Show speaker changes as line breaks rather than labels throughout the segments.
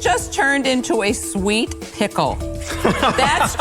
just turned into a sweet pickle. That's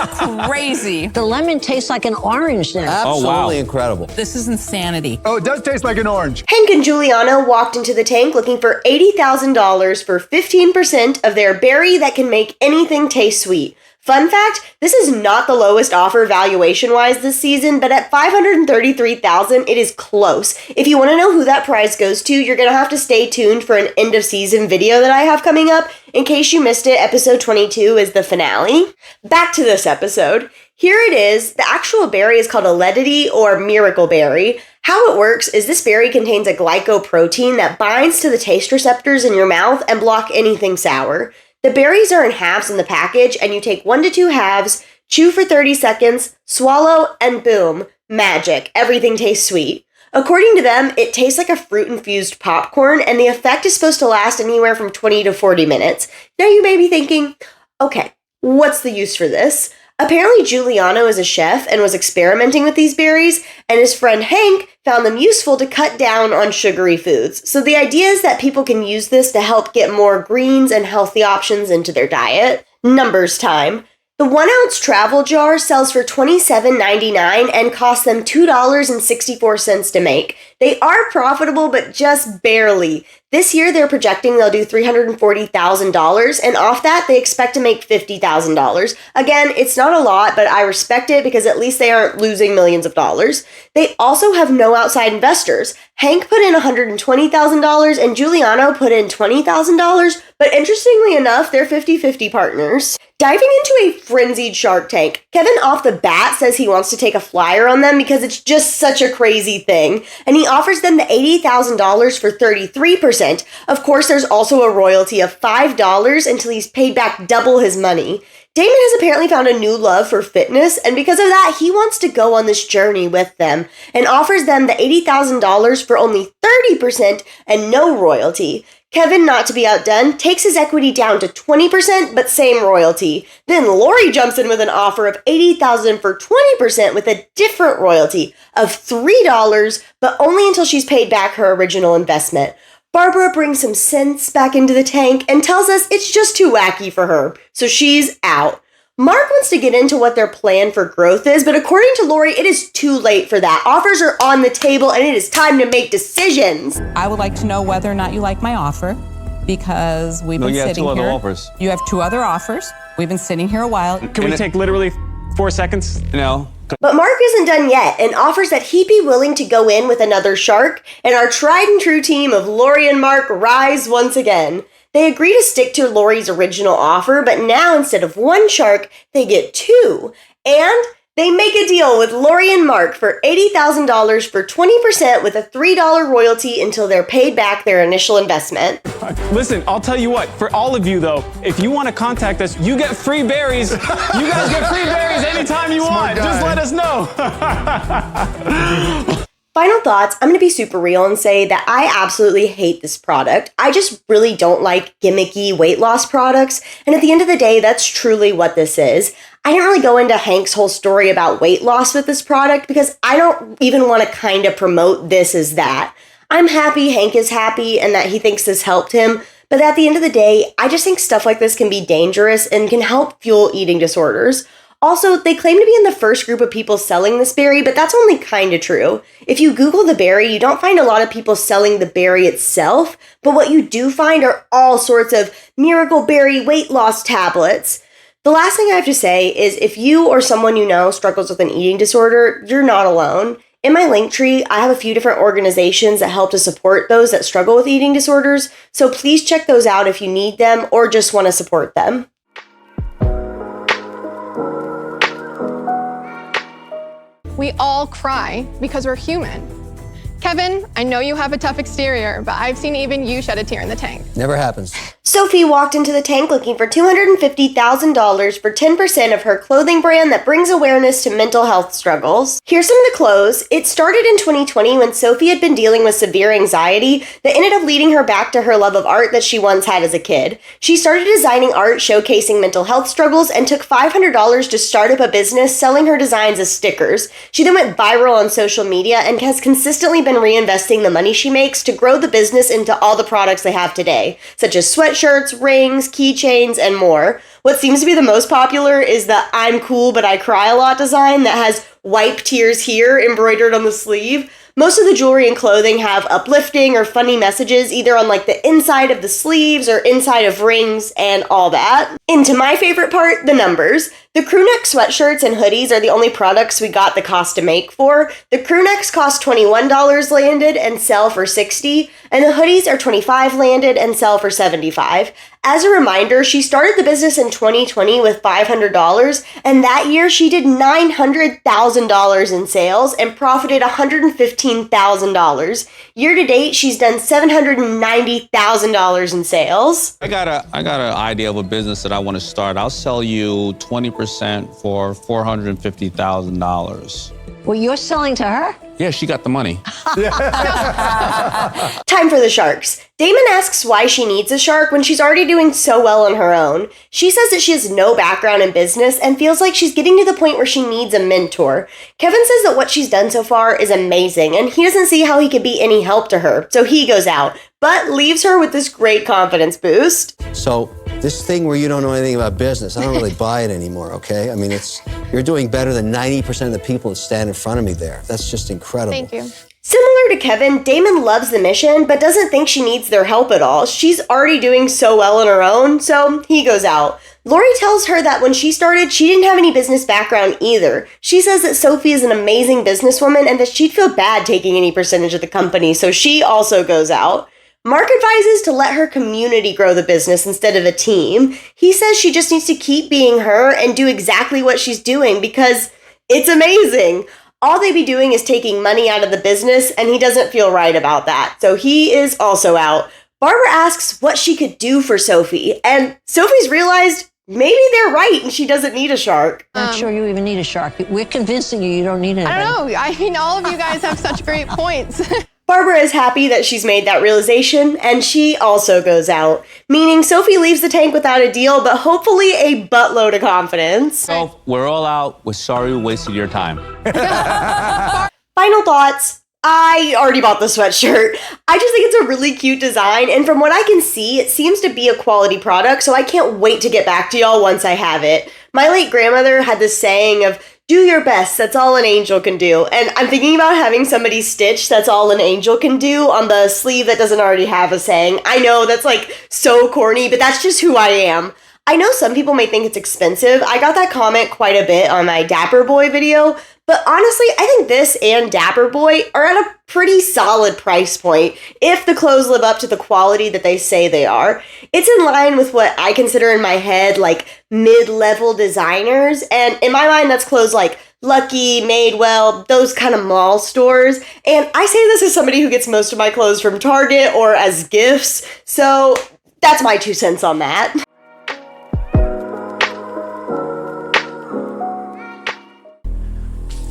crazy.
The lemon tastes like an orange now.
Absolutely incredible.
This is insanity.
Oh, it does taste like an orange.
Hank and Giuliano walked into the tank looking for $80,000 for 15% of their berry that can make anything taste sweet. Fun fact, this is not the lowest offer valuation-wise this season, but at $533,000, it is close. If you want to know who that prize goes to, you're going to have to stay tuned for an end-of-season video that I have coming up. In case you missed it, episode 22 is the finale. Back to this episode. Here it is. The actual berry is called a ledity or miracle berry. How it works is this berry contains a glycoprotein that binds to the taste receptors in your mouth and block anything sour. The berries are in halves in the package, and you take 1 to 2 halves, chew for 30 seconds, swallow, and boom, magic. Everything tastes sweet. According to them, it tastes like a fruit-infused popcorn, and the effect is supposed to last anywhere from 20 to 40 minutes. Now you may be thinking, okay, what's the use for this? Apparently, Giuliano is a chef and was experimenting with these berries, and his friend Hank found them useful to cut down on sugary foods. So the idea is that people can use this to help get more greens and healthy options into their diet. Numbers time. The 1-ounce travel jar sells for $27.99 and costs them $2.64 to make. They are profitable, but just barely. This year, they're projecting they'll do $340,000, and off that, they expect to make $50,000. Again, it's not a lot, but I respect it because at least they aren't losing millions of dollars. They also have no outside investors. Hank put in $120,000 and Giuliano put in $20,000, but interestingly enough, they're 50-50 partners. Diving into a frenzied Shark Tank, Kevin off the bat says he wants to take a flyer on them because it's just such a crazy thing, and he offers them the $80,000 for 33%. Of course, there's also a royalty of $5 until he's paid back double his money. Damon has apparently found a new love for fitness, and because of that, he wants to go on this journey with them and offers them the $80,000 for only 30% and no royalty. Kevin, not to be outdone, takes his equity down to 20%, but same royalty. Then Lori jumps in with an offer of $80,000 for 20% with a different royalty of $3, but only until she's paid back her original investment. Barbara brings some sense back into the tank and tells us it's just too wacky for her, so she's out. Mark wants to get into what their plan for growth is, but according to Lori, it is too late for that. Offers are on the table and it is time to make decisions.
I would like to know whether or not you like my offer, because we've been sitting here.
No, you have 2 other offers.
You have 2 other offers. We've been sitting here a while.
Can we take literally 4 seconds?
No.
But Mark isn't done yet and offers that he'd be willing to go in with another shark, and our tried and true team of Lori and Mark rise once again. They agree to stick to Lori's original offer, but now instead of 1 shark, they get 2. And they make a deal with Lori and Mark for $80,000 for 20% with a $3 royalty until they're paid back their initial investment.
Listen, I'll tell you what, for all of you though, if you want to contact us, you get free berries. You guys get free berries anytime you want. Just let us know.
Final thoughts, I'm going to be super real and say that I absolutely hate this product. I just really don't like gimmicky weight loss products, and at the end of the day, that's truly what this is. I didn't really go into Hank's whole story about weight loss with this product because I don't even want to kind of promote this as that. I'm happy Hank is happy and that he thinks this helped him, but at the end of the day, I just think stuff like this can be dangerous and can help fuel eating disorders. Also, they claim to be in the first group of people selling this berry, but that's only kind of true. If you Google the berry, you don't find a lot of people selling the berry itself, but what you do find are all sorts of miracle berry weight loss tablets. The last thing I have to say is if you or someone you know struggles with an eating disorder, you're not alone. In my link tree, I have a few different organizations that help to support those that struggle with eating disorders, so please check those out if you need them or just want to support them.
We all cry because we're human. Kevin, I know you have a tough exterior, but I've seen even you shed a tear in the tank.
Never happens.
Sophie walked into the tank looking for $250,000 for 10% of her clothing brand that brings awareness to mental health struggles. Here's some of the clothes. It started in 2020 when Sophie had been dealing with severe anxiety that ended up leading her back to her love of art that she once had as a kid. She started designing art showcasing mental health struggles and took $500 to start up a business selling her designs as stickers. She then went viral on social media and has consistently been reinvesting the money she makes to grow the business into all the products they have today, such as sweatshirts, sweatshirts, rings, keychains, and more. What seems to be the most popular is the I'm cool but I cry a lot design that has wipe tears here embroidered on the sleeve. Most of the jewelry and clothing have uplifting or funny messages either on like the inside of the sleeves or inside of rings and all that. Into my favorite part, the numbers. The crewneck sweatshirts and hoodies are the only products we got the cost to make for. The crewnecks cost $21 landed and sell for $60, and the hoodies are $25 landed and sell for $75. As a reminder, she started the business in 2020 with $500, and that year she did $900,000 in sales and profited $115,000. Year to date, she's done $790,000 in sales.
I got an idea of a business that I want to start. I'll sell you 20% for $450,000.
Well, you're selling to her?
Yeah, she got the money.
Time for the sharks. Damon asks why she needs a shark when she's already doing so well on her own. She says that she has no background in business and feels like she's getting to the point where she needs a mentor. Kevin says that what she's done so far is amazing and he doesn't see how he could be any help to her, so he goes out, but leaves her with this great confidence boost.
So this thing where you don't know anything about business, I don't really buy it anymore, okay? I mean, you're doing better than 90% of the people that stand in front of me there. That's just incredible.
Thank you.
Similar to Kevin, Damon loves the mission, but doesn't think she needs their help at all. She's already doing so well on her own, so he goes out. Lori tells her that when she started, she didn't have any business background either. She says that Sophie is an amazing businesswoman and that she'd feel bad taking any percentage of the company, so she also goes out. Mark advises to let her community grow the business instead of a team. He says she just needs to keep being her and do exactly what she's doing because it's amazing. All they be doing is taking money out of the business, and he doesn't feel right about that. So he is also out. Barbara asks what she could do for Sophie, and Sophie's realized maybe they're right and she doesn't need a shark.
I'm not sure you even need a shark. We're convincing you don't need anything.
I don't know. I mean, all of you guys have such great points.
Barbara is happy that she's made that realization, and she also goes out, meaning Sophie leaves the tank without a deal, but hopefully a buttload of confidence.
So we're all out. We're sorry we wasted your time.
Final thoughts. I already bought the sweatshirt. I just think it's a really cute design, and from what I can see, it seems to be a quality product, so I can't wait to get back to y'all once I have it. My late grandmother had this saying of, do your best, that's all an angel can do. And I'm thinking about having somebody stitch that's all an angel can do on the sleeve that doesn't already have a saying. I know that's like so corny, but that's just who I am. I know some people may think it's expensive. I got that comment quite a bit on my Dapper Boy video, but honestly, I think this and Dapper Boy are at a pretty solid price point if the clothes live up to the quality that they say they are. It's in line with what I consider in my head like mid-level designers, and in my mind that's clothes like Lucky, Madewell, those kind of mall stores. And I say this as somebody who gets most of my clothes from Target or as gifts, so that's my 2 cents on that.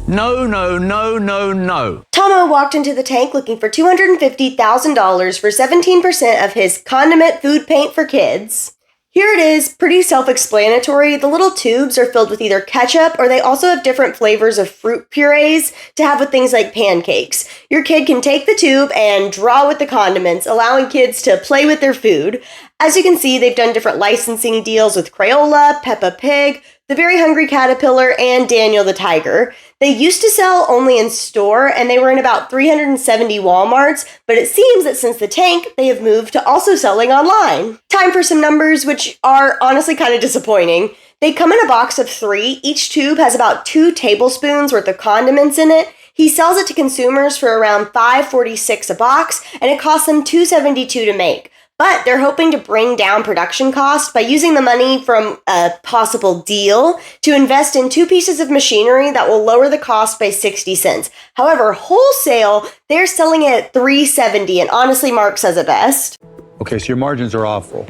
No, no, no, no, no.
Tomo walked into the tank looking for $250,000 for 17% of his condiment food paint for kids. Here it is, pretty self-explanatory. The little tubes are filled with either ketchup or they also have different flavors of fruit purees to have with things like pancakes. Your kid can take the tube and draw with the condiments, allowing kids to play with their food. As you can see, they've done different licensing deals with Crayola, Peppa Pig, The Very Hungry Caterpillar, and Daniel the Tiger. They used to sell only in store, and they were in about 370 Walmarts, but it seems that since the tank, they have moved to also selling online. Time for some numbers, which are honestly kind of disappointing. They come in a box of 3. Each tube has about 2 tablespoons worth of condiments in it. He sells it to consumers for around $5.46 a box, and it costs them $2.72 to make. But they're hoping to bring down production costs by using the money from a possible deal to invest in 2 pieces of machinery that will lower the cost by 60 cents. However, wholesale, they're selling it at $3.70, and honestly, Mark says it best.
Okay, so your margins are awful.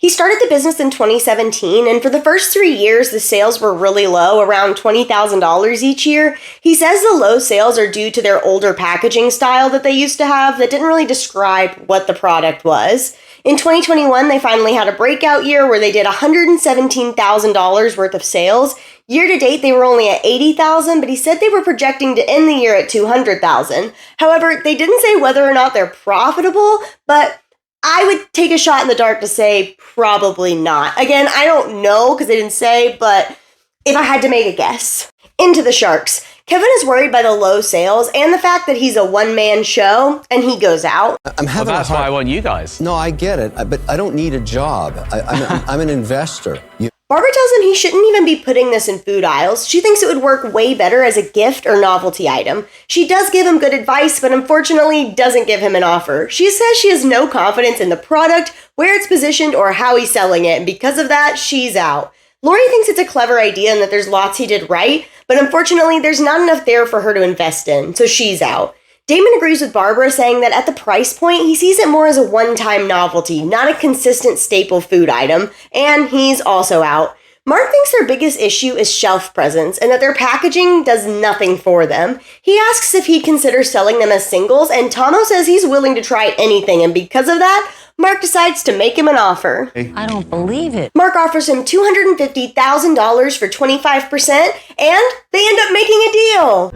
He started the business in 2017, and for the first 3 years, the sales were really low, around $20,000 each year. He says the low sales are due to their older packaging style that they used to have that didn't really describe what the product was. In 2021, they finally had a breakout year where they did $117,000 worth of sales. Year to date, they were only at $80,000, but he said they were projecting to end the year at $200,000. However, they didn't say whether or not they're profitable, but I would take a shot in the dark to say probably not. Again, I don't know because they didn't say, but if I had to make a guess. Into the sharks. Kevin is worried by the low sales and the fact that he's a one-man show and he goes out.
I'm having
that's why I want you guys.
No, I get it, but I don't need a job. I'm an investor.
Barbara tells him he shouldn't even be putting this in food aisles. She thinks it would work way better as a gift or novelty item. She does give him good advice, but unfortunately doesn't give him an offer. She says she has no confidence in the product, where it's positioned, or how he's selling it, and because of that, she's out. Lori thinks it's a clever idea and that there's lots he did right, but unfortunately there's not enough there for her to invest in, so she's out. Damon agrees with Barbara, saying that at the price point, he sees it more as a one-time novelty, not a consistent staple food item, and he's also out. Mark thinks their biggest issue is shelf presence and that their packaging does nothing for them. He asks if he'd consider selling them as singles, and Tomo says he's willing to try anything, and because of that, Mark decides to make him an offer.
I don't believe it.
Mark offers him $250,000 for 25%, and they end up making a deal.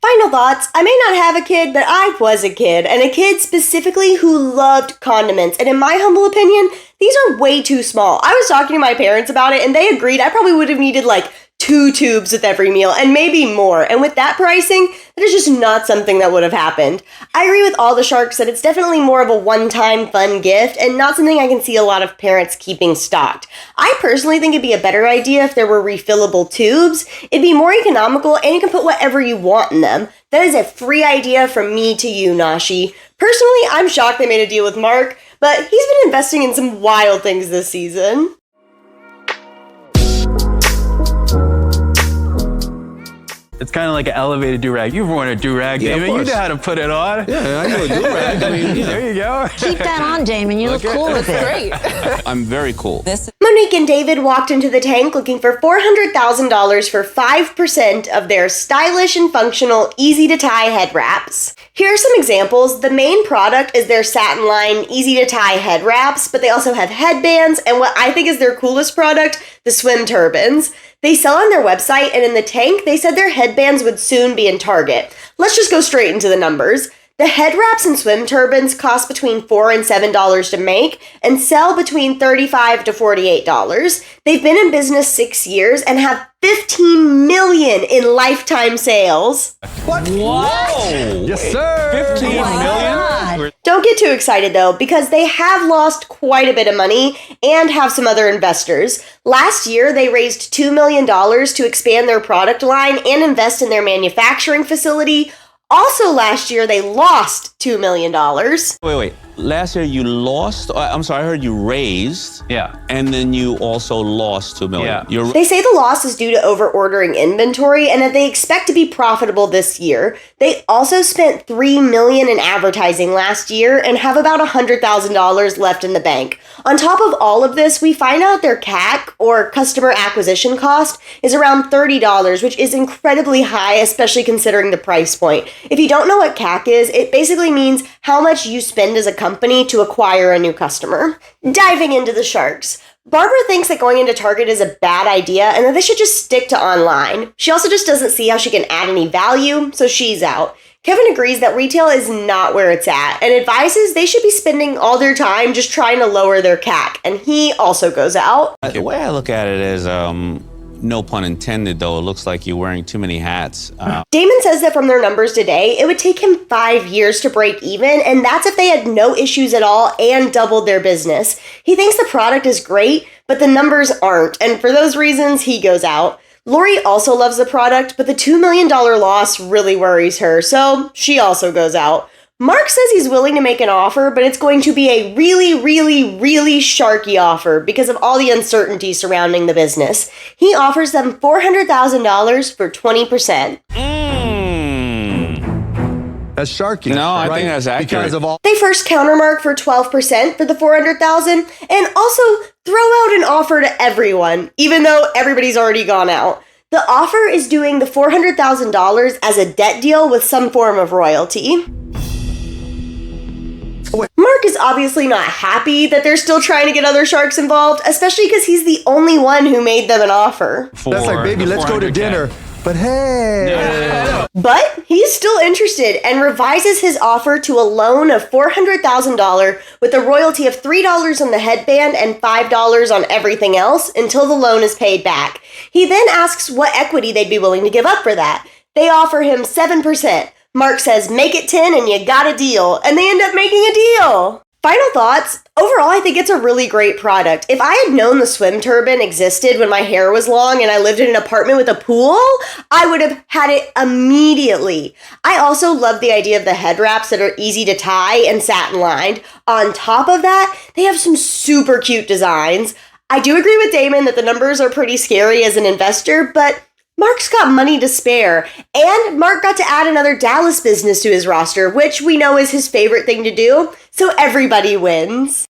Final thoughts. I may not have a kid, but I was a kid, and a kid specifically who loved condiments. And in my humble opinion, these are way too small. I was talking to my parents about it, and they agreed I probably would have needed like 2 tubes with every meal, and maybe more. And with that pricing, that is just not something that would have happened. I agree with all the sharks that it's definitely more of a one-time fun gift and not something I can see a lot of parents keeping stocked. I personally think it'd be a better idea if there were refillable tubes. It'd be more economical and you can put whatever you want in them. That is a free idea from me to you, Noshi. Personally, I'm shocked they made a deal with Mark, but he's been investing in some wild things this season.
It's kind of like an elevated do-rag. You've worn a do-rag,
Yeah, of
Damon. You
course.
know how to put it on.
Yeah, I know a do-rag. I mean,
There you go.
Keep that on, Damon. You look cool with it.
Great.
I'm very cool.
Monique and David walked into the tank looking for $400,000 for 5% of their stylish and functional, easy-to-tie head wraps. Here are some examples. The main product is their satin line, easy-to-tie head wraps, but they also have headbands, and what I think is their coolest product, the swim turbans. They sell on their website, and in the tank, they said their headbands would soon be in Target. Let's just go straight into the numbers. The head wraps and swim turbans cost between $4 and $7 to make and sell between $35 to $48. They've been in business 6 years and have $15 million in lifetime sales.
What? Whoa! Yes, sir. 15 million?
Don't get too excited though, because they have lost quite a bit of money and have some other investors. Last year, they raised $2 million to expand their product line and invest in their manufacturing facility. Also last year, they lost $2 million.
Wait. Last year you lost? I'm sorry, I heard you raised.
Yeah.
And then you also lost $2 million.
Yeah.
They say the loss is due to over-ordering inventory and that they expect to be profitable this year. They also spent $3 million in advertising last year and have about $100,000 left in the bank. On top of all of this, we find out their CAC, or customer acquisition cost, is around $30, which is incredibly high, especially considering the price point. If you don't know what CAC is, it basically means how much you spend as a company to acquire a new customer. Diving into the sharks. Barbara thinks that going into Target is a bad idea and that they should just stick to online. She also just doesn't see how she can add any value, so she's out. Kevin agrees that retail is not where it's at and advises they should be spending all their time just trying to lower their CAC, and he also goes out.
The way I look at it is, no pun intended though, it looks like you're wearing too many hats.
Damon says that from their numbers today, it would take him 5 years to break even, and that's if they had no issues at all and doubled their business. He thinks the product is great, but the numbers aren't, and for those reasons, he goes out. Lori also loves the product, but the $2 million loss really worries her, so she also goes out. Mark says he's willing to make an offer, but it's going to be a really, really, really sharky offer because of all the uncertainty surrounding the business. He offers them $400,000 for 20%.
That's sharky.
No, I think that's accurate.
Because of all.
They first counter Mark for 12% for the $400,000 and also throw out an offer to everyone, even though everybody's already gone out. The offer is doing the $400,000 as a debt deal with some form of royalty. Mark is obviously not happy that they're still trying to get other sharks involved, especially because he's the only one who made them an offer.
That's like, baby, let's go to dinner.
But hey.
But he's still interested and revises his offer to a loan of $400,000 with a royalty of $3 on the headband and $5 on everything else until the loan is paid back. He then asks what equity they'd be willing to give up for that. They offer him 7%. Mark says, make it 10 and you got a deal. And they end up making a deal. Final thoughts. Overall, I think it's a really great product. If I had known the swim turban existed when my hair was long and I lived in an apartment with a pool, I would have had it immediately. I also love the idea of the head wraps that are easy to tie and satin lined. On top of that, they have some super cute designs. I do agree with Damon that the numbers are pretty scary as an investor, but Mark's got money to spare, and Mark got to add another Dallas business to his roster, which we know is his favorite thing to do, so everybody wins.